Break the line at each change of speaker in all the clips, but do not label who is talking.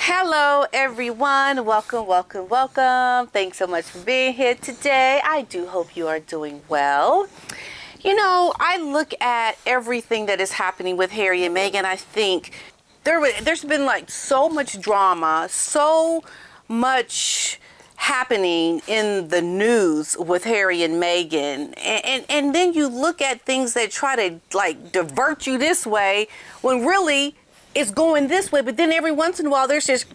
Hello, everyone. Welcome. Thanks so much for being here today. I do hope you are doing well. You know, I look at everything that is happening with Harry and Meghan. I think there's been like so much drama, so much happening in the news with Harry and Meghan. And then you look at things that try to like divert you this way when really it's going this way. But then every once in a while there's just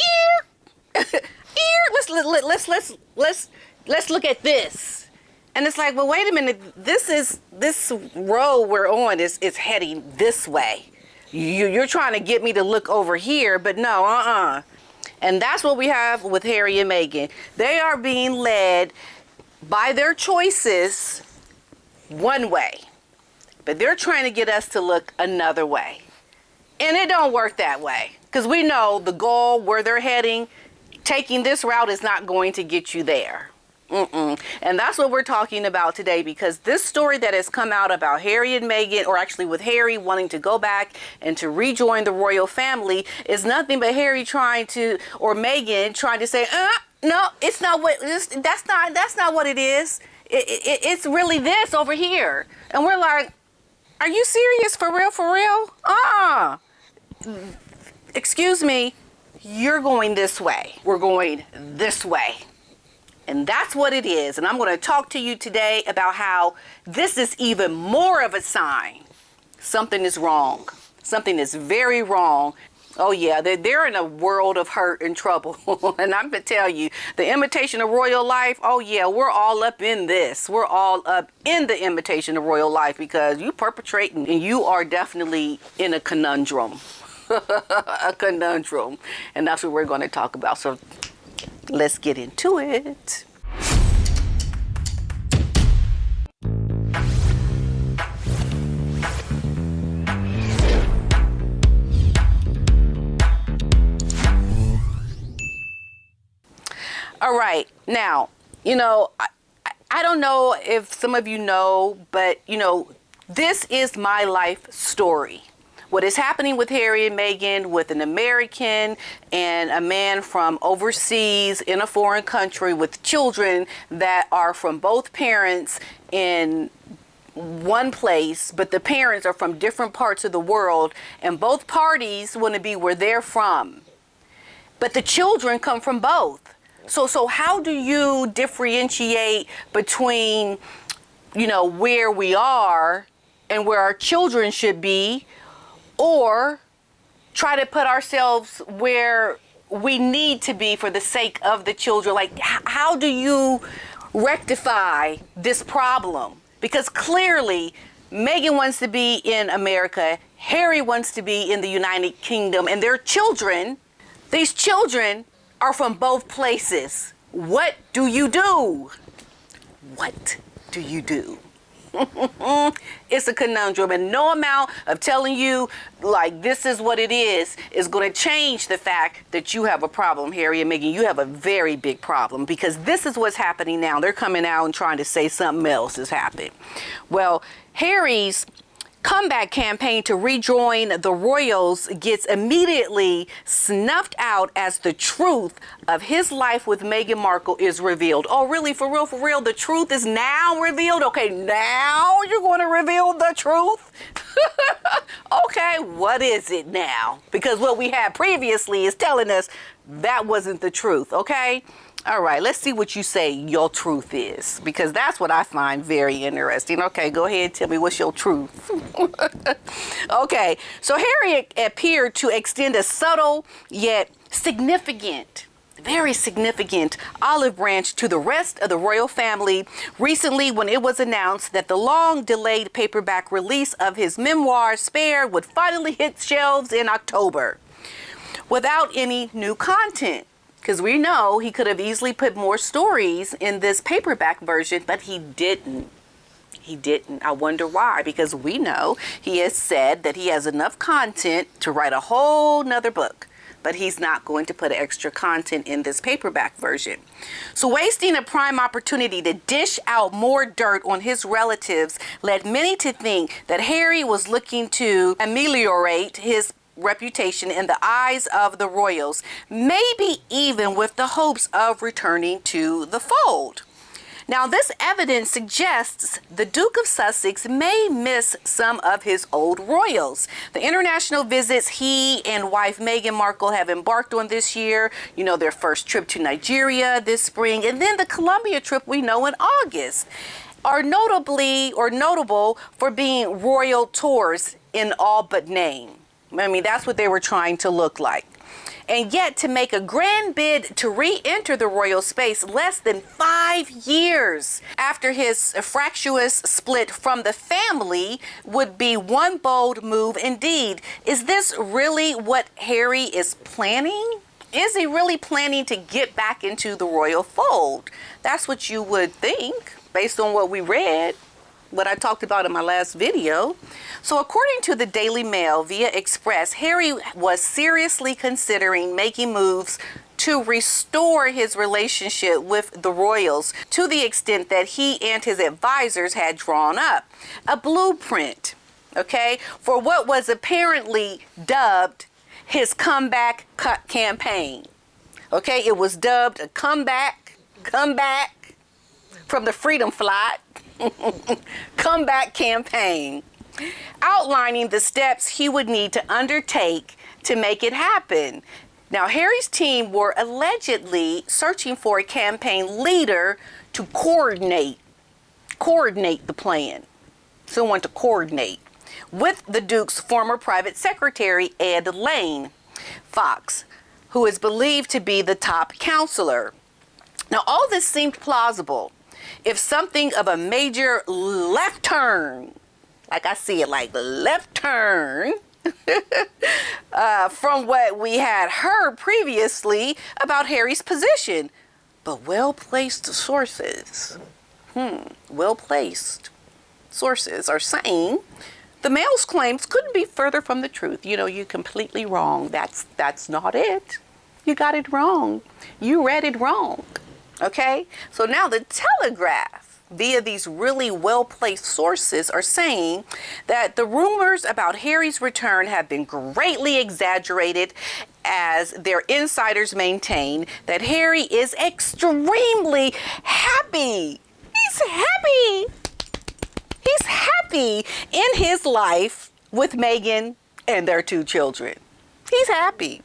let's look at this. And it's like, well, wait a minute, this road we're on is heading this way. You're trying to get me to look over here, but no, And that's what we have with Harry and Meghan. They are being led by their choices one way, but they're trying to get us to look another way. And it don't work that way, because we know the goal, where they're heading, taking this route is not going to get you there. And that's what we're talking about today, because this story that has come out about Harry and Meghan, or actually with Harry wanting to go back and to rejoin the royal family, is nothing but Harry trying to, or Meghan trying to say, no, it's not what, that's not what it is. It's really this over here. And we're like, are you serious? For real? Excuse me, you're going this way. We're going this way. And that's what it is. And I'm going to talk to you today about how this is even more of a sign something is wrong. Something is very wrong. Oh yeah, they're in a world of hurt and trouble. And I'm going to tell you, the imitation of royal life, oh yeah, we're all up in this. We're all up in the imitation of royal life, because you perpetrating and you are definitely in a conundrum. A conundrum. And that's what we're going to talk about. So let's get into it. All right. Now, you know, I don't know if some of you know, but, you know, this is my life story. What is happening with Harry and Meghan, with an American and a man from overseas in a foreign country with children that are from both parents in one place, but the parents are from different parts of the world, and both parties want to be where they're from. But the children come from both. So how do you differentiate between, you know, where we are and where our children should be, or try to put ourselves where we need to be for the sake of the children? Like, how do you rectify this problem? Because clearly, Meghan wants to be in America, Harry wants to be in the United Kingdom, and their children, these children are from both places. What do you do? What do you do? It's a conundrum, and no amount of telling you like this is what it is going to change the fact that you have a problem, Harry and Meghan. You have a very big problem, because this is what's happening now. They're coming out and trying to say something else has happened. Well, Harry's comeback campaign to rejoin the royals gets immediately snuffed out as the truth of his life with Meghan Markle is revealed. Oh, really? For real? The truth is now revealed? Okay, now you're going to reveal the truth? Okay, what is it now? Because what we had previously is telling us that wasn't the truth, okay? All right, let's see what you say your truth is, because that's what I find very interesting. Okay, go ahead, tell me what's your truth. Okay, so Harry appeared to extend a subtle yet significant, very significant olive branch to the rest of the royal family recently when it was announced that the long-delayed paperback release of his memoir, Spare, would finally hit shelves in October without any new content. Because we know he could have easily put more stories in this paperback version, but he didn't. He didn't. I wonder why. Because we know he has said that he has enough content to write a whole nother book, but he's not going to put extra content in this paperback version. So wasting a prime opportunity to dish out more dirt on his relatives led many to think that Harry was looking to ameliorate his reputation in the eyes of the royals, maybe even with the hopes of returning to the fold. Now, this evidence suggests the Duke of Sussex may miss some of his old royals. The international visits he and wife Meghan Markle have embarked on this year, their first trip to Nigeria this spring, and then the Colombia trip we know in August, are notable for being royal tours in all but name. I mean, that's what they were trying to look like. And yet, to make a grand bid to re-enter the royal space less than 5 years after his fractious split from the family would be one bold move indeed. Is this really what Harry is planning? Is he really planning to get back into the royal fold? That's what you would think, based on what we read, what I talked about in my last video. So according to the Daily Mail via Express, Harry was seriously considering making moves to restore his relationship with the royals to the extent that he and his advisors had drawn up a blueprint, for what was apparently dubbed his comeback campaign. It was dubbed a comeback from the Freedom Flight comeback campaign, outlining the steps he would need to undertake to make it happen. Now, Harry's team were allegedly searching for a campaign leader to coordinate the plan. Someone to coordinate with the Duke's former private secretary, Ed Lane Fox, who is believed to be the top counselor. Now, all this seemed plausible if something of a major left turn, like I see it, like left turn, from what we had heard previously about Harry's position. But well-placed sources are saying the Mail's claims couldn't be further from the truth. You're completely wrong. That's not it. You got it wrong. You read it wrong. So now the Telegraph, via these really well-placed sources, are saying that the rumors about Harry's return have been greatly exaggerated, as their insiders maintain that Harry is extremely happy. He's happy in his life with Meghan and their 2 children. He's happy.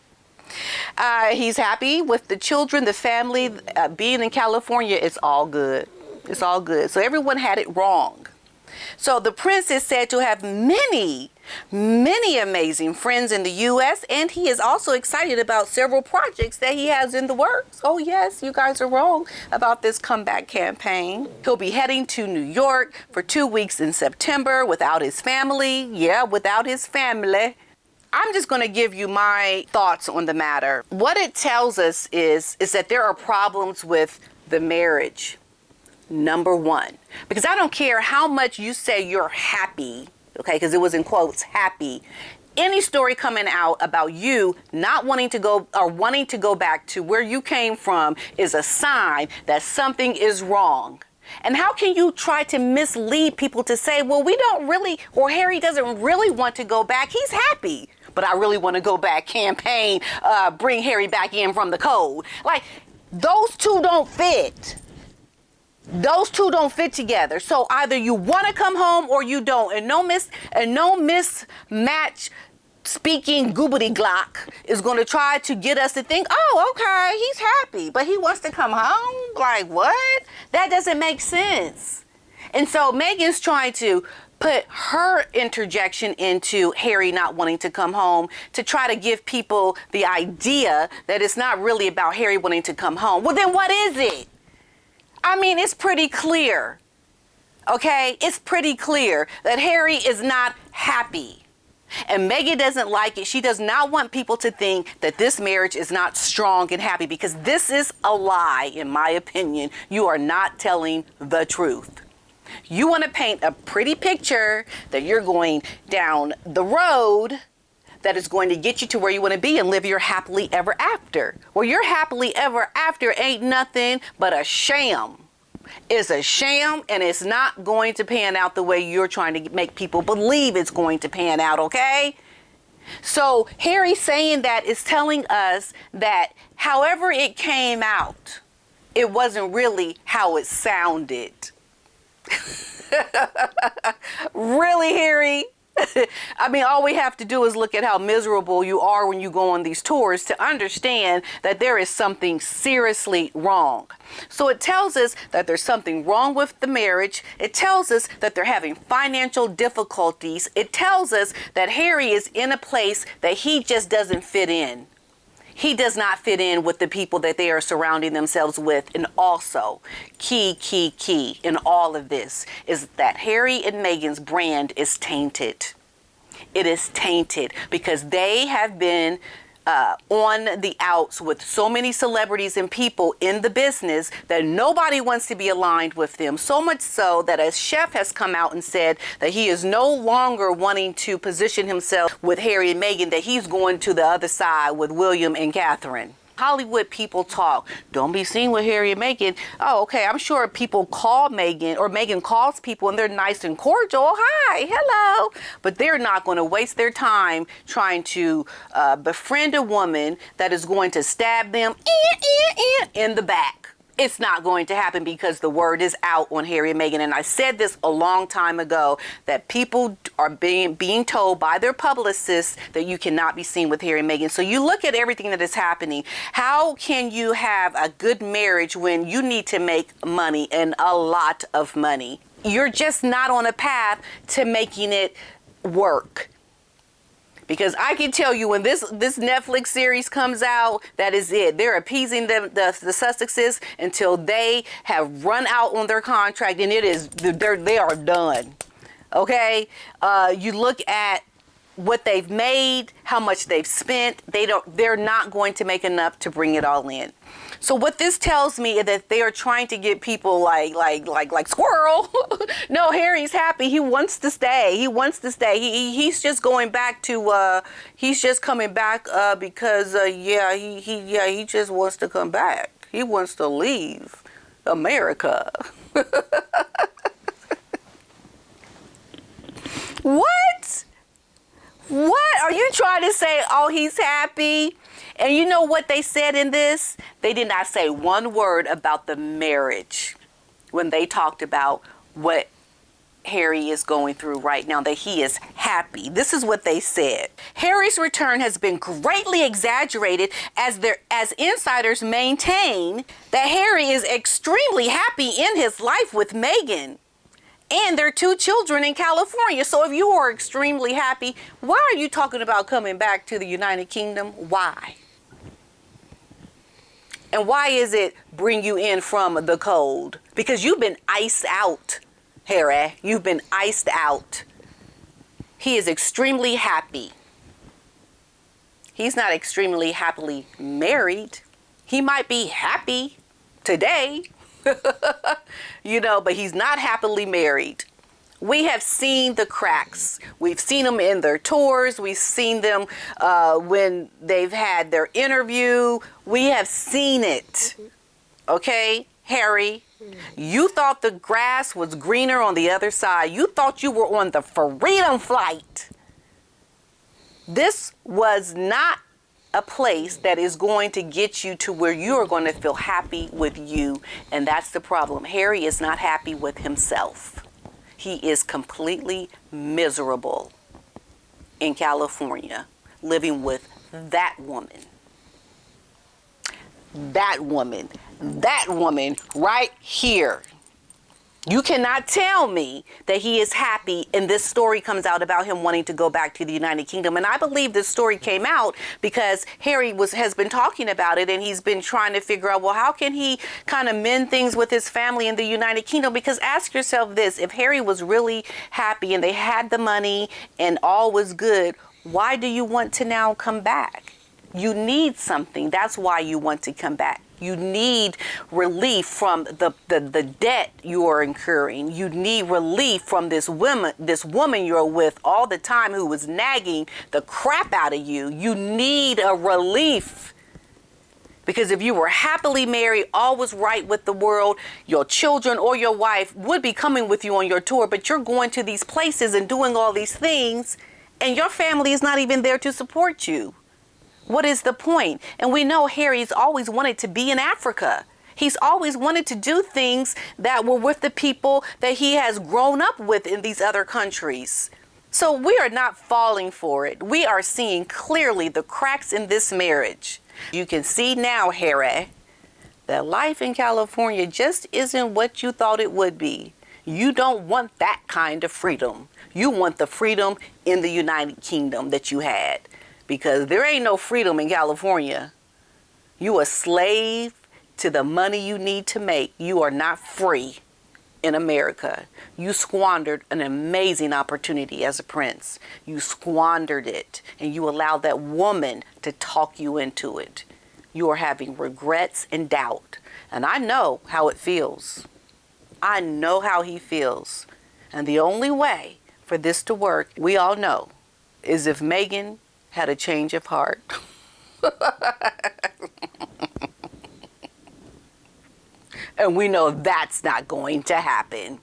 He's happy with the children, the family. Being in California, it's all good. It's all good. So everyone had it wrong. So the prince is said to have many amazing friends in the U.S., and he is also excited about several projects that he has in the works. Oh, yes, you guys are wrong about this comeback campaign. He'll be heading to New York for 2 weeks in September without his family. Yeah, without his family. I'm just going to give you my thoughts on the matter. What it tells us is that there are problems with the marriage, number one. Because I don't care how much you say you're happy, because it was in quotes, happy. Any story coming out about you not wanting to go or wanting to go back to where you came from is a sign that something is wrong. And how can you try to mislead people to say, well, we don't really, or Harry doesn't really want to go back. He's happy, but I really want to go back, campaign, bring Harry back in from the cold. Like, those two don't fit. Those two don't fit together. So either you want to come home or you don't. And no mismatch speaking goobity glock is going to try to get us to think, oh, okay, he's happy, but he wants to come home? Like, what? That doesn't make sense. And so Meghan's trying to put her interjection into Harry not wanting to come home to try to give people the idea that it's not really about Harry wanting to come home. Well, then what is it? I mean, it's pretty clear, It's pretty clear that Harry is not happy. And Meghan doesn't like it. She does not want people to think that this marriage is not strong and happy, because this is a lie, in my opinion. You are not telling the truth. You want to paint a pretty picture that you're going down the road that is going to get you to where you want to be and live your happily ever after. Well, your happily ever after ain't nothing but a sham. It's a sham, and it's not going to pan out the way you're trying to make people believe it's going to pan out, okay? So Harry saying that is telling us that however it came out, it wasn't really how it sounded. Really, Harry? I mean, all we have to do is look at how miserable you are when you go on these tours to understand that there is something seriously wrong. So it tells us that there's something wrong with the marriage. It tells us that they're having financial difficulties. It tells us that Harry is in a place that he just doesn't fit in. He does not fit in with the people that they are surrounding themselves with. And also, key in all of this is that Harry and Meghan's brand is tainted. It is tainted because they have been on the outs with so many celebrities and people in the business that nobody wants to be aligned with them. So much so that a chef has come out and said that he is no longer wanting to position himself with Harry and Meghan, that he's going to the other side with William and Catherine. Hollywood people talk. Don't be seen with Harry and Meghan. Oh, okay. I'm sure people call Meghan, or Meghan calls people and they're nice and cordial. Hi, hello. But they're not going to waste their time trying to befriend a woman that is going to stab them in the back. It's not going to happen because the word is out on Harry and Meghan. And I said this a long time ago, that people are being told by their publicists that you cannot be seen with Harry and Meghan. So you look at everything that is happening. How can you have a good marriage when you need to make money, and a lot of money? You're just not on a path to making it work. Because I can tell you, when this Netflix series comes out, that is it. They're appeasing the Sussexes until they have run out on their contract, and they are done. Okay? You look at what they've made, how much they've spent. They're not going to make enough to bring it all in. So what this tells me is that they are trying to get people like squirrel. No, Harry's happy. He wants to stay. He's just going back to. He's just coming back because he just wants to come back. He wants to leave America. What? What are you trying to say? Oh, he's happy. And you know what they said in this? They did not say one word about the marriage when they talked about what Harry is going through right now, that he is happy. This is what they said. Harry's return has been greatly exaggerated as insiders maintain that Harry is extremely happy in his life with Meghan and their 2 children in California. So if you are extremely happy, why are you talking about coming back to the United Kingdom? Why? And why is it bring you in from the cold? Because you've been iced out, Harry. You've been iced out. He is extremely happy. He's not extremely happily married. He might be happy today, but he's not happily married. We have seen the cracks. We've seen them in their tours. We've seen them when they've had their interview. We have seen it. Okay, Harry, you thought the grass was greener on the other side. You thought you were on the freedom flight. This was not a place that is going to get you to where you are going to feel happy with you. And that's the problem. Harry is not happy with himself. He is completely miserable in California, living with that woman. That woman right here. You cannot tell me that he is happy, and this story comes out about him wanting to go back to the United Kingdom. And I believe this story came out because Harry has been talking about it, and he's been trying to figure out, well, how can he kind of mend things with his family in the United Kingdom? Because ask yourself this, if Harry was really happy and they had the money and all was good, why do you want to now come back? You need something. That's why you want to come back. You need relief from the debt you are incurring. You need relief from this woman you're with all the time who was nagging the crap out of you. You need a relief. Because if you were happily married, all was right with the world, your children or your wife would be coming with you on your tour, but you're going to these places and doing all these things, And your family is not even there to support you. What is the point? And we know Harry's always wanted to be in Africa. He's always wanted to do things that were with the people that he has grown up with in these other countries. So we are not falling for it. We are seeing clearly the cracks in this marriage. You can see now, Harry, that life in California just isn't what you thought it would be. You don't want that kind of freedom. You want the freedom in the United Kingdom that you had. Because there ain't no freedom in California. You a slave to the money you need to make. You are not free in America. You squandered an amazing opportunity as a prince. You squandered it, and you allowed that woman to talk you into it. You are having regrets and doubt. And I know how it feels. I know how he feels. And the only way for this to work, we all know, is if Meghan had a change of heart. And we know that's not going to happen.